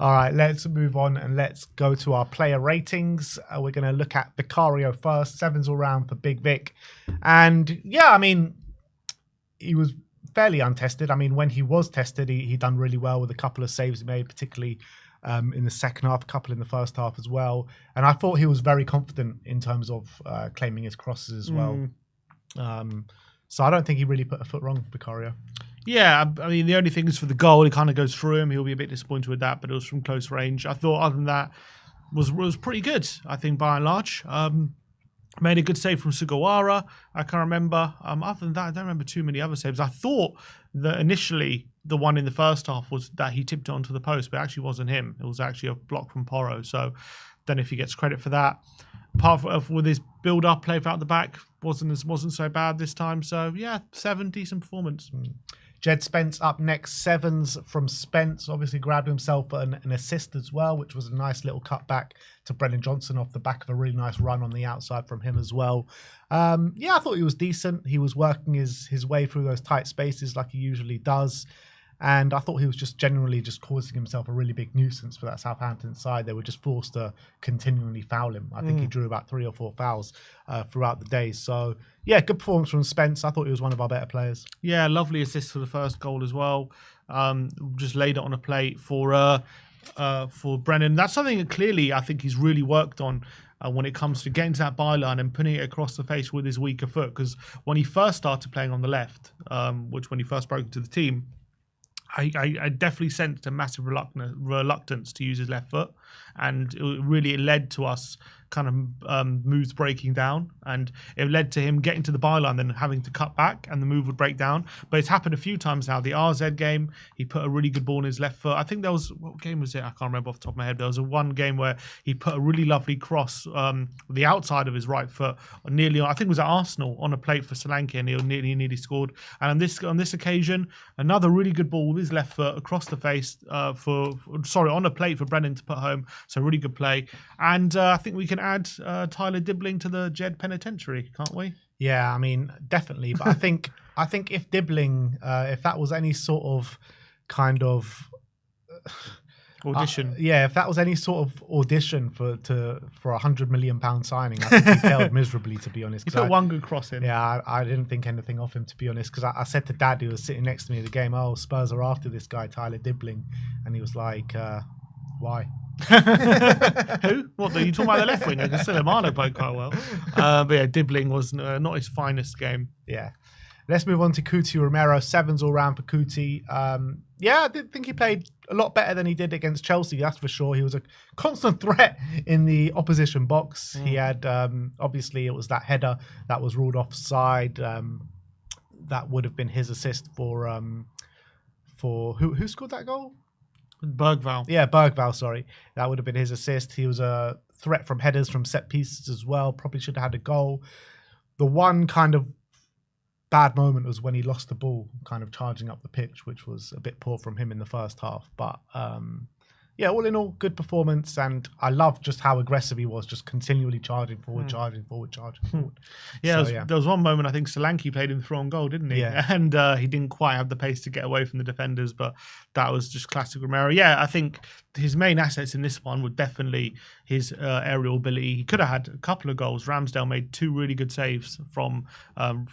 All right, let's move on and let's go to our player ratings. We're going to look at Vicario first. 7s all round for Big Vic. And yeah, I mean, he was fairly untested. I mean, when he was tested, he done really well with a couple of saves he made, particularly in the second half, a couple in the first half as well. And I thought he was very confident in terms of claiming his crosses as well. So I don't think he really put a foot wrong, Vicario. Yeah, I mean, the only thing is for the goal, it kind of goes through him. He'll be a bit disappointed with that, but it was from close range. I thought, other than that, was pretty good, I think, by and large. Made a good save from Sugawara, I can remember. Other than that, I don't remember too many other saves. I thought that initially the one in the first half was that he tipped it onto the post, but it actually wasn't him. It was actually a block from Porro, so don't know if he gets credit for that. Apart from with his build-up, play out the back, wasn't so bad this time. So, yeah, 7, decent performance. Jed Spence up next, 7s from Spence. Obviously grabbed himself an assist as well, which was a nice little cutback to Brennan Johnson off the back of a really nice run on the outside from him as well. Yeah, I thought he was decent. He was working his way through those tight spaces like he usually does. And I thought he was just generally just causing himself a really big nuisance for that Southampton side. They were just forced to continually foul him. I think he drew about 3 or 4 fouls throughout the day. So, yeah, good performance from Spence. I thought he was one of our better players. Yeah, lovely assist for the first goal as well. Just laid it on a plate for Brennan. That's something that clearly I think he's really worked on when it comes to getting to that byline and putting it across the face with his weaker foot. Because when he first started playing on the left, which when he first broke into the team, I definitely sensed a massive reluctance to use his left foot, and it led to us kind of moves breaking down, and it led to him getting to the byline, then having to cut back, and the move would break down. But it's happened a few times now. The RZ game, he put a really good ball in his left foot. I think there was, what game was it? I can't remember off the top of my head. There was one game where he put a really lovely cross with the outside of his right foot, nearly, I think it was at Arsenal, on a plate for Solanke, and he nearly scored. And on this occasion, another really good ball with his left foot across the face on a plate for Brennan to put home. So really good play. And I think we can add Tyler Dibbling to the Jed penitentiary, can't we? Yeah, I mean, definitely. But I think if Dibbling, if that was any sort of kind of audition, if that was any sort of audition for £100 million signing, I think he failed miserably, to be honest. He put one good cross in. Yeah, I didn't think anything of him, to be honest, because I said to Dad, who was sitting next to me at the game, "Oh, Spurs are after this guy, Tyler Dibbling," and he was like, "Why?" Who? What? Are you talking about the left winger? Because Silemano played quite well. But yeah, Dibbling was not his finest game. Yeah. Let's move on to Kuti Romero. 7s all round for Kuti. Yeah, I did think he played a lot better than he did against Chelsea, that's for sure. He was a constant threat in the opposition box. He had, obviously, it was that header that was ruled offside. That would have been his assist for who scored that goal? Bergvall. Yeah, Bergvall, sorry. That would have been his assist. He was a threat from headers, from set pieces as well. Probably should have had a goal. The one kind of bad moment was when he lost the ball kind of charging up the pitch, which was a bit poor from him in the first half. But yeah, all in all, good performance, and I love just how aggressive he was, just continually charging forward, charging forward. Yeah, there was one moment I think Solanke played him through on goal, didn't he? Yeah. And he didn't quite have the pace to get away from the defenders, but that was just classic Romero. Yeah, I think his main assets in this one were definitely his aerial ability. He could have had a couple of goals. Ramsdale made 2 really good saves from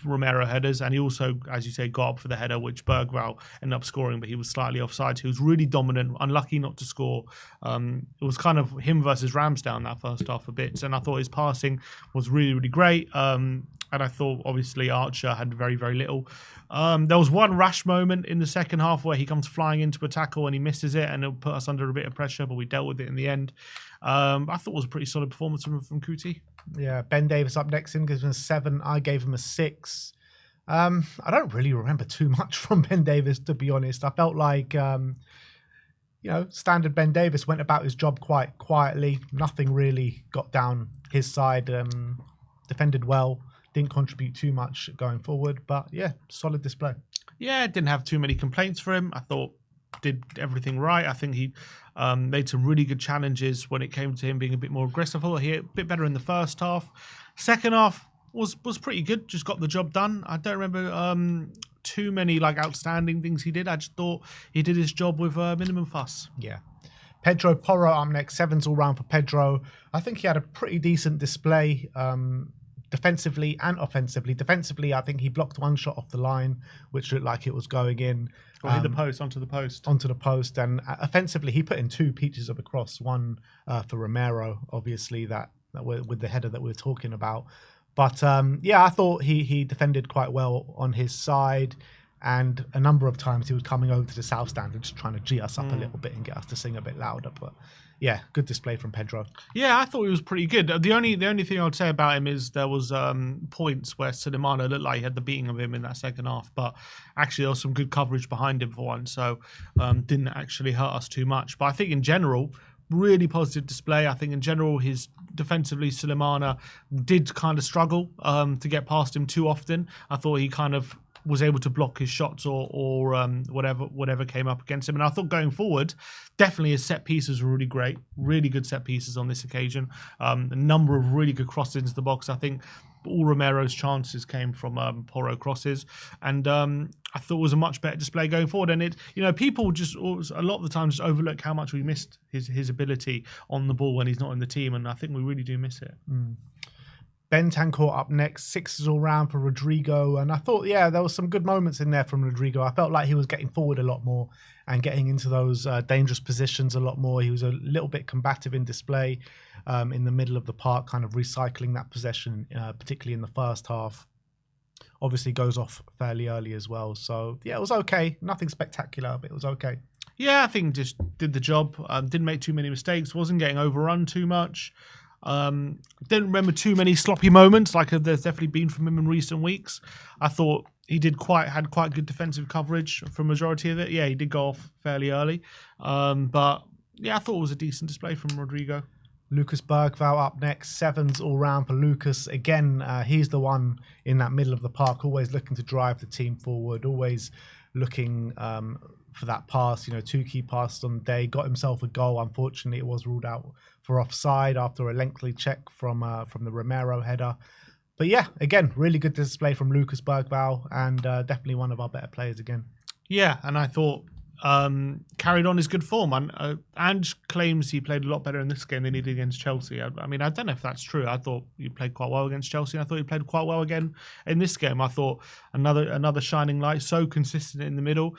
Romero headers, and he also, as you say, got up for the header, which Bergvall ended up scoring, but he was slightly offside. He was really dominant, unlucky not to score. It was kind of him versus Ramsdale in that first half a bit, and I thought his passing was really, really great. And I thought, obviously, Archer had very, very little. There was one rash moment in the second half where he comes flying into a tackle and he misses it, and it put us under a bit of pressure, but we dealt with it in the end. I thought it was a pretty solid performance from Kuti. Yeah, Ben Davies up next. Him gives him a 7. I gave him a 6. I don't really remember too much from Ben Davies, to be honest. I felt like, standard Ben Davies went about his job quite quietly. Nothing really got down his side. Defended well. Didn't contribute too much going forward, but yeah, solid display. Yeah, didn't have too many complaints for him. I thought did everything right. I think he made some really good challenges when it came to him being a bit more aggressive. I thought he a bit better in the first half. Second half was pretty good. Just got the job done. I don't remember too many outstanding things he did. I just thought he did his job with minimum fuss. Yeah. Pedro Porro up next, 7s all round for Pedro. I think he had a pretty decent display defensively and offensively. Defensively, I think he blocked one shot off the line, which looked like it was going in. Or hit the post, onto the post. And offensively, he put in 2 peaches of a cross, one for Romero, obviously, that with the header that we were talking about. But I thought he defended quite well on his side. And a number of times he was coming over to the south stand and just trying to G us up a little bit and get us to sing a bit louder. But yeah, good display from Pedro. Yeah, I thought he was pretty good. The only thing I would say about him is there was points where Sulemana looked like he had the beating of him in that second half, but actually there was some good coverage behind him for once, so didn't actually hurt us too much. But I think in general, really positive display. I think in general, his defensively, Sulemana did kind of struggle to get past him too often. I thought he kind of was able to block his shots or whatever came up against him. And I thought going forward, definitely his set pieces were really great, really good set pieces on this occasion. A number of really good crosses into the box. I think all Romero's chances came from Porro crosses, and I thought it was a much better display going forward. And people just a lot of the time just overlook how much we missed his ability on the ball when he's not in the team, and I think we really do miss it. Bentancur up next, 6s all round for Rodrigo. And I thought, there was some good moments in there from Rodrigo. I felt like he was getting forward a lot more and getting into those dangerous positions a lot more. He was a little bit combative in display in the middle of the park, kind of recycling that possession, particularly in the first half. Obviously goes off fairly early as well. So, it was okay. Nothing spectacular, but it was okay. Yeah, I think just did the job. Didn't make too many mistakes. Wasn't getting overrun too much. Didn't remember too many sloppy moments like there's definitely been from him in recent weeks. I thought he had quite good defensive coverage for majority of it. Yeah, he did go off fairly early. But I thought it was a decent display from Rodrigo. Lucas Bergvall up next, 7s all round for Lucas. Again, he's the one in that middle of the park, always looking to drive the team forward, always looking for that pass, 2 key passes on the day. Got himself a goal. Unfortunately, it was ruled out for offside after a lengthy check from the Romero header. But again, really good display from Lucas Bergvall, and definitely one of our better players again. Yeah, and I thought carried on his good form. And Ange claims he played a lot better in this game than he did against Chelsea. I mean, I don't know if that's true. I thought he played quite well against Chelsea. I thought he played quite well again in this game. I thought another shining light, so consistent in the middle.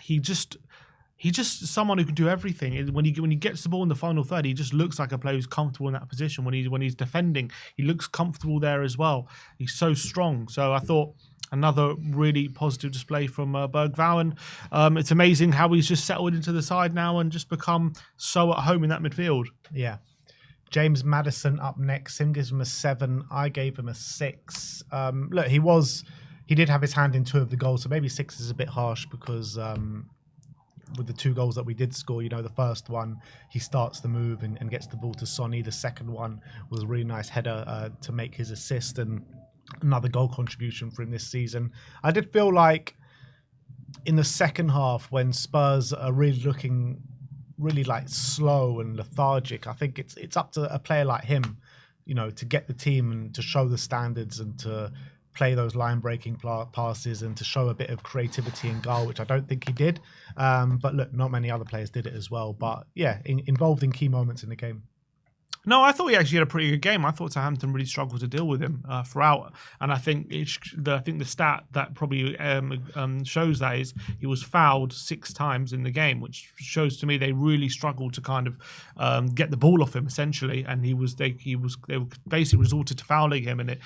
He's just someone who can do everything. When he gets the ball in the final third, he just looks like a player who's comfortable in that position. When he's defending, he looks comfortable there as well. He's so strong. So I thought another really positive display from Bergvall. And it's amazing how he's just settled into the side now and just become so at home in that midfield. Yeah. James Madison up next. Sim gives him a 7. I gave him a 6. Look, he did have his hand in 2 of the goals, so maybe 6 is a bit harsh because with the 2 goals that we did score, the first one, he starts the move and gets the ball to Sonny. The second one was a really nice header to make his assist and another goal contribution for him this season. I did feel like in the second half when Spurs are really looking really like slow and lethargic, I think it's up to a player like him, to get the team and to show the standards and to play those line-breaking passes and to show a bit of creativity and goal, which I don't think he did. But look, not many other players did it as well. But involved in key moments in the game. No, I thought he actually had a pretty good game. I thought Southampton really struggled to deal with him throughout, and I think the stat that probably shows that is he was fouled 6 times in the game, which shows to me they really struggled to kind of get the ball off him essentially, and they basically resorted to fouling him, and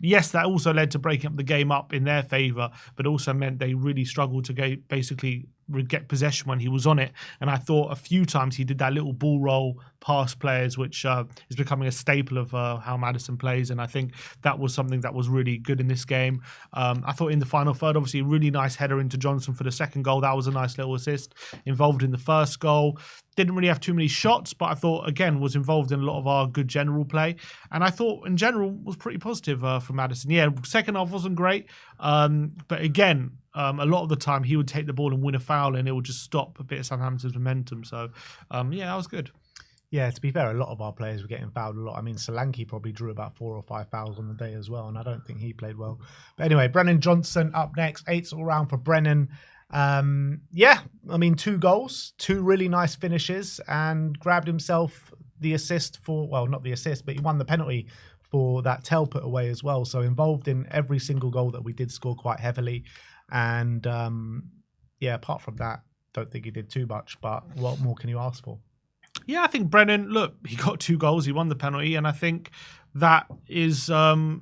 yes, that also led to breaking up the game up in their favour, but also meant they really struggled to basically get possession when he was on it. And I thought a few times he did that little ball roll past players, which is becoming a staple of how Madison plays. And I think that was something that was really good in this game. I thought in the final third, obviously, a really nice header into Johnson for the second goal. That was a nice little assist. Involved in the first goal. Didn't really have too many shots, but I thought, again, was involved in a lot of our good general play. And I thought, in general, was pretty positive for Madison. Yeah, second half wasn't great. But again, a lot of the time he would take the ball and win a foul and it would just stop a bit of Southampton's momentum. So, that was good. Yeah, to be fair, a lot of our players were getting fouled a lot. I mean, Solanke probably drew about 4 or 5 fouls on the day as well, and I don't think he played well. But anyway, Brennan Johnson up next. 8s all round for Brennan. Yeah, I mean, 2 goals, 2 really nice finishes, and grabbed himself the assist for, well, not the assist, but he won the penalty for that tail put away as well. So involved in every single goal that we did score quite heavily. And yeah, apart from that, don't think he did too much, but what more can you ask for? Yeah, I think Brennan, look, he got 2 goals, he won the penalty, and I think that is, when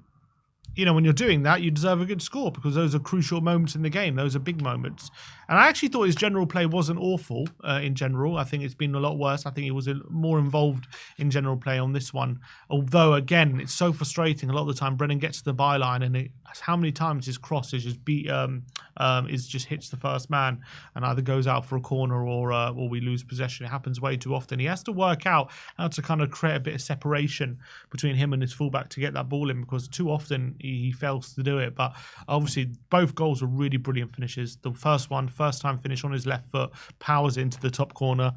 you're doing that, you deserve a good score because those are crucial moments in the game. Those are big moments. And I actually thought his general play wasn't awful in general. I think it's been a lot worse. I think he was more involved in general play on this one. Although, again, it's so frustrating. A lot of the time, Brennan gets to the byline and how many times his cross is just hits the first man and either goes out for a corner or we lose possession. It happens way too often. He has to work out how to kind of create a bit of separation between him and his fullback to get that ball in because too often he fails to do it. But obviously, both goals were really brilliant finishes. The first one, first time finish on his left foot, powers it into the top corner,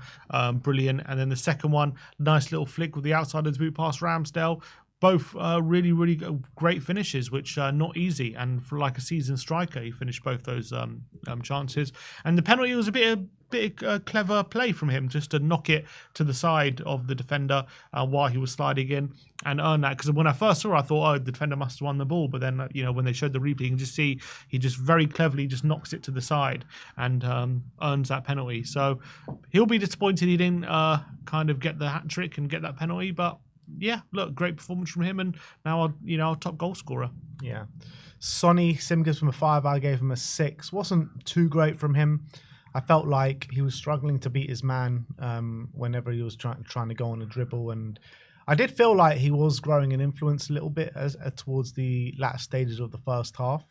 brilliant. And then the second one, nice little flick with the outside of the boot past Ramsdale. Both really, really great finishes, which are not easy. And for like a seasoned striker, he finished both those chances. And the penalty was a bit clever play from him, just to knock it to the side of the defender while he was sliding in and earn that. Because when I first saw it, I thought, the defender must have won the ball. But then, when they showed the replay, you can just see he just very cleverly just knocks it to the side and earns that penalty. So he'll be disappointed he didn't kind of get the hat trick and get that penalty, but yeah, look, great performance from him, and now our top goal scorer. Yeah, Sonny, Sim gives him a 5. I gave him a 6. Wasn't too great from him. I felt like he was struggling to beat his man whenever he was trying to go on a dribble, and I did feel like he was growing in influence a little bit towards the latter stages of the first half.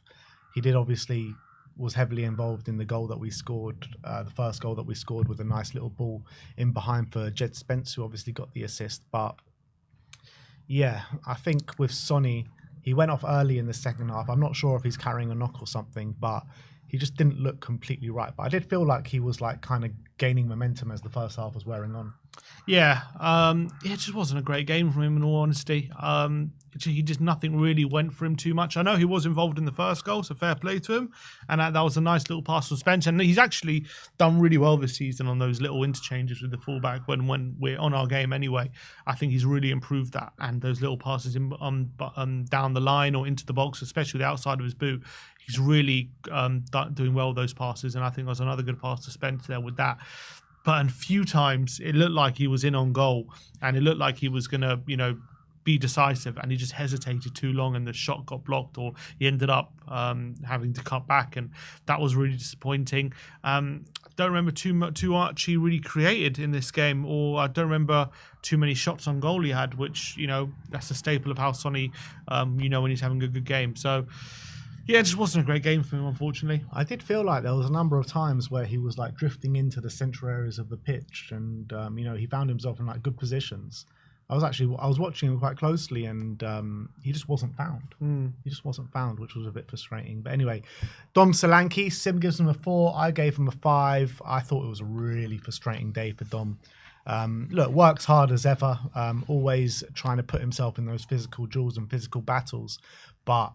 He did obviously was heavily involved in the goal that we scored. The first goal that we scored with a nice little ball in behind for Jed Spence, who obviously got the assist, but yeah, I think with Sonny, he went off early in the second half. I'm not sure if he's carrying a knock or something, but he just didn't look completely right. But I did feel like he was like kind of gaining momentum as the first half was wearing on. Yeah, it just wasn't a great game from him in all honesty. He just nothing really went for him too much. I know he was involved in the first goal, so fair play to him. And that was a nice little pass from Spence. And he's actually done really well this season on those little interchanges with the fullback when we're on our game anyway. I think he's really improved that. And those little passes down the line or into the box, especially the outside of his boot, he's really doing well with those passes. And I think there was another good pass to Spence there with that. But a few times it looked like he was in on goal and it looked like he was going to, be decisive, and he just hesitated too long and the shot got blocked, or he ended up having to cut back, and that was really disappointing. Don't remember too much he really created in this game, or I don't remember too many shots on goal he had, which, that's a staple of how Sonny, when he's having a good game. So yeah, it just wasn't a great game for him, unfortunately. I did feel like there was a number of times where he was like drifting into the central areas of the pitch, and he found himself in like good positions. I was watching him quite closely, and he just wasn't found. He just wasn't found, which was a bit frustrating. But anyway, Dom Solanke, Sim gives him a 4. I gave him a 5. I thought it was a really frustrating day for Dom. Look, works hard as ever, always trying to put himself in those physical duels and physical battles, but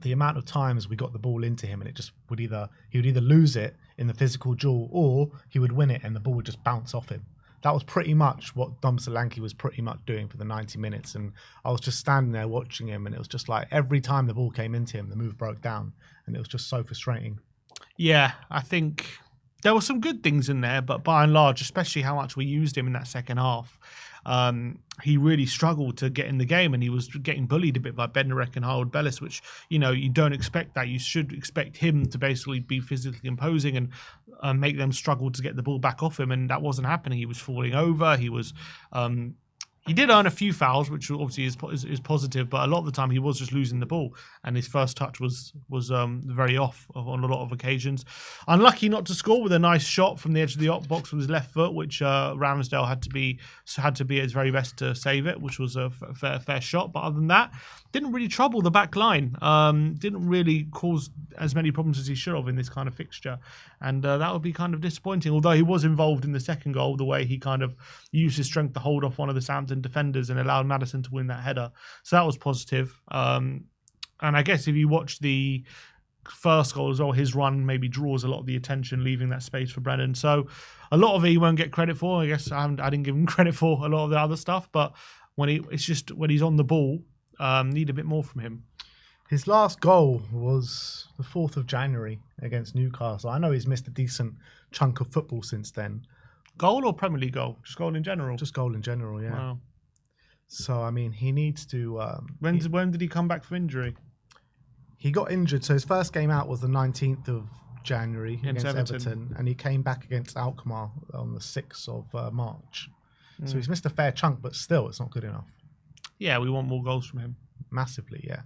the amount of times we got the ball into him and it just he would either lose it in the physical duel or he would win it and the ball would just bounce off him. That was pretty much what Dom Solanke was pretty much doing for the 90 minutes. And I was just standing there watching him, and it was just like every time the ball came into him, the move broke down, and it was just so frustrating. Yeah, I think there were some good things in there, but by and large, especially how much we used him in that second half, he really struggled to get in the game, and he was getting bullied a bit by Bednarek and Harold Bellis, which, you don't expect that. You should expect him to basically be physically imposing and make them struggle to get the ball back off him, and that wasn't happening. He was falling over. He was he did earn a few fouls, which obviously is positive, but a lot of the time he was just losing the ball, and his first touch was very off on a lot of occasions. Unlucky not to score with a nice shot from the edge of the box with his left foot, which Ramsdale had to be at his very best to save it, which was a fair shot. But other than that, didn't really trouble the back line. Didn't really cause as many problems as he should have in this kind of fixture, and that would be kind of disappointing. Although he was involved in the second goal, the way he kind of used his strength to hold off one of the Southampton defenders and allowed Madison to win that header, so that was positive. And I guess if you watch the first goal as well, his run maybe draws a lot of the attention, leaving that space for Brennan. So a lot of it he won't get credit for. I guess I didn't give him credit for a lot of the other stuff, but when he's on the ball, need a bit more from him. His last goal was the 4th of January against Newcastle. I know he's missed a decent chunk of football since then. Goal or Premier League goal? Just goal in general? Just goal in general, yeah. Wow. So, I mean, he needs to... When did he come back from injury? He got injured. So his first game out was the 19th of January against Everton. And he came back against Alkmaar on the 6th of March. So he's missed a fair chunk, but still, it's not good enough. Yeah, we want more goals from him. Massively, yeah.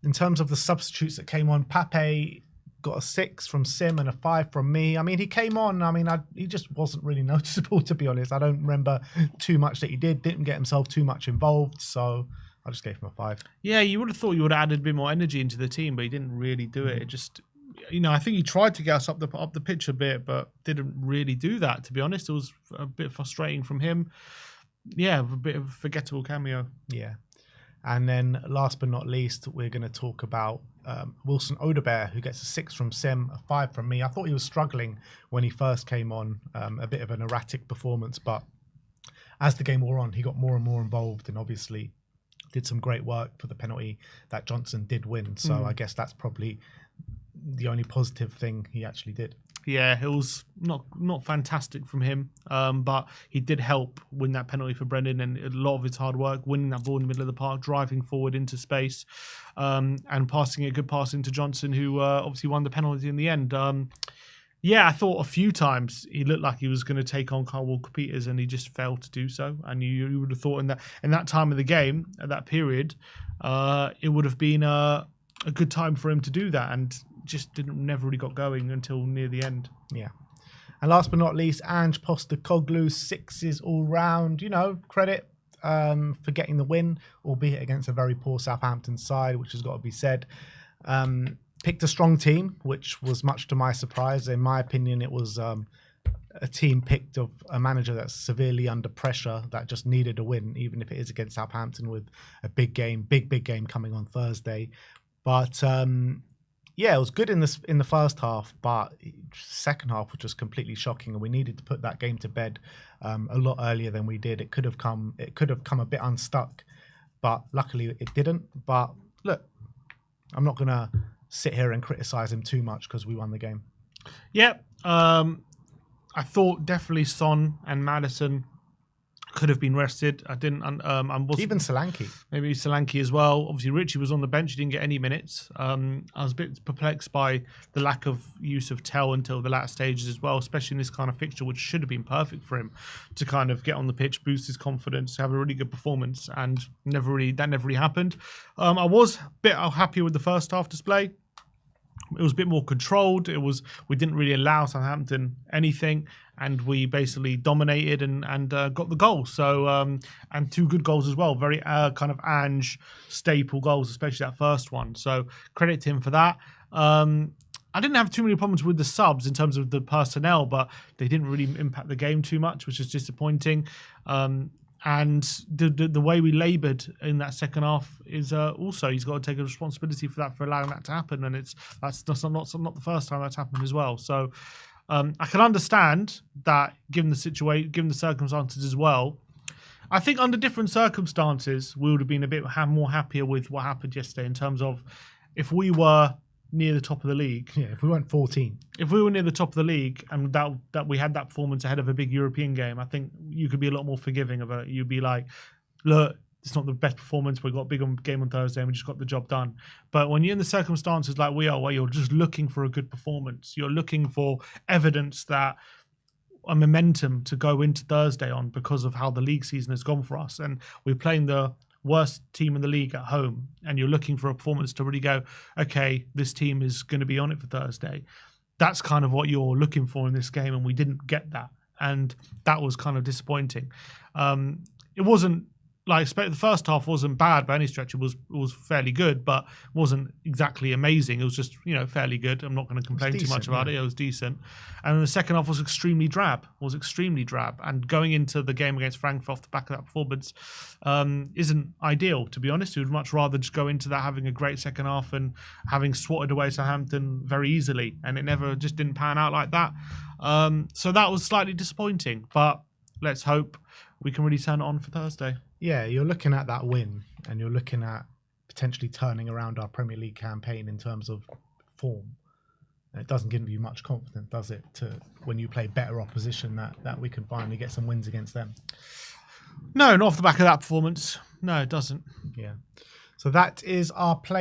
In terms of the substitutes that came on, Pape got a 6 from Sim and a 5 from me. I mean, he came on. I mean, he just wasn't really noticeable, to be honest. I don't remember too much that he did. Didn't get himself too much involved. So I just gave him a 5. Yeah, you would have thought you would have added a bit more energy into the team, but he didn't really do it. It just, I think he tried to get us up the pitch a bit, but didn't really do that, to be honest. It was a bit frustrating from him. Yeah, a bit of a forgettable cameo. Yeah. And then last but not least, we're going to talk about Wilson Odobert, who gets a 6 from Sim, a 5 from me. I thought he was struggling when he first came on, a bit of an erratic performance, but as the game wore on, he got more and more involved and obviously did some great work for the penalty that Johnson did win. So I guess that's probably the only positive thing he actually did. Yeah, it was not fantastic from him, but he did help win that penalty for Brendan, and a lot of his hard work, winning that ball in the middle of the park, driving forward into space, and passing a good pass into Johnson, who obviously won the penalty in the end. Yeah, I thought a few times he looked like he was going to take on Kyle Walker-Peters, and he just failed to do so. And you would have thought in that time of the game, at that period, it would have been a good time for him to do that, and just never really got going until near the end. Yeah. And last but not least, Ange Postecoglou, 6s all round. Credit for getting the win, albeit against a very poor Southampton side, which has got to be said. Picked a strong team, which was much to my surprise. In my opinion, it was a team picked of a manager that's severely under pressure, that just needed a win, even if it is against Southampton with a big game coming on Thursday. But yeah, it was good in the first half, but second half was just completely shocking, and we needed to put that game to bed a lot earlier than we did. It could have come a bit unstuck, but luckily it didn't. But look, I'm not gonna sit here and criticize him too much because we won the game. Yeah, I thought definitely Son and Madison could have been rested. I didn't. Even Solanke. Maybe Solanke as well. Obviously, Richie was on the bench. He didn't get any minutes. I was a bit perplexed by the lack of use of Tell until the latter stages as well, especially in this kind of fixture, which should have been perfect for him to kind of get on the pitch, boost his confidence, have a really good performance, and that never really happened. I was a bit happy with the first half display. It was a bit more controlled. We didn't really allow Southampton anything, and we basically dominated and got the goal. So and 2 good goals as well, very kind of Ange staple goals, especially that first one. So credit to him for that. I didn't have too many problems with the subs in terms of the personnel, but they didn't really impact the game too much, which is disappointing. And the way we laboured in that second half is also, he's got to take a responsibility for that, for allowing that to happen. And that's not the first time that's happened as well. So I can understand that given the situation, given the circumstances as well. I think under different circumstances, we would have been a bit more happier with what happened yesterday in terms of if we were near the top of the league. Yeah, if we weren't 14. If we were near the top of the league and that we had that performance ahead of a big European game, I think you could be a lot more forgiving of it. You'd be like, look, it's not the best performance. We've got a big game on Thursday and we just got the job done. But when you're in the circumstances like we are, where you're just looking for a good performance, you're looking for evidence that a momentum to go into Thursday on because of how the league season has gone for us. And we're playing the worst team in the league at home, and you're looking for a performance to really go, okay, this team is going to be on it for Thursday. That's kind of what you're looking for in this game, and we didn't get that. And that was kind of disappointing. It wasn't the first half wasn't bad by any stretch. It was fairly good, but wasn't exactly amazing. It was just, fairly good. I'm not going to complain too much about it. It was decent. And then the second half was extremely drab. And going into the game against Frankfurt off the back of that performance isn't ideal, to be honest. We would much rather just go into that having a great second half and having swatted away Southampton very easily. And it never just didn't pan out like that. So that was slightly disappointing. But let's hope we can really turn it on for Thursday. Yeah, you're looking at that win and you're looking at potentially turning around our Premier League campaign in terms of form. It doesn't give you much confidence, does it, to when you play better opposition that we can finally get some wins against them? No, not off the back of that performance. No, it doesn't. Yeah. So that is our play.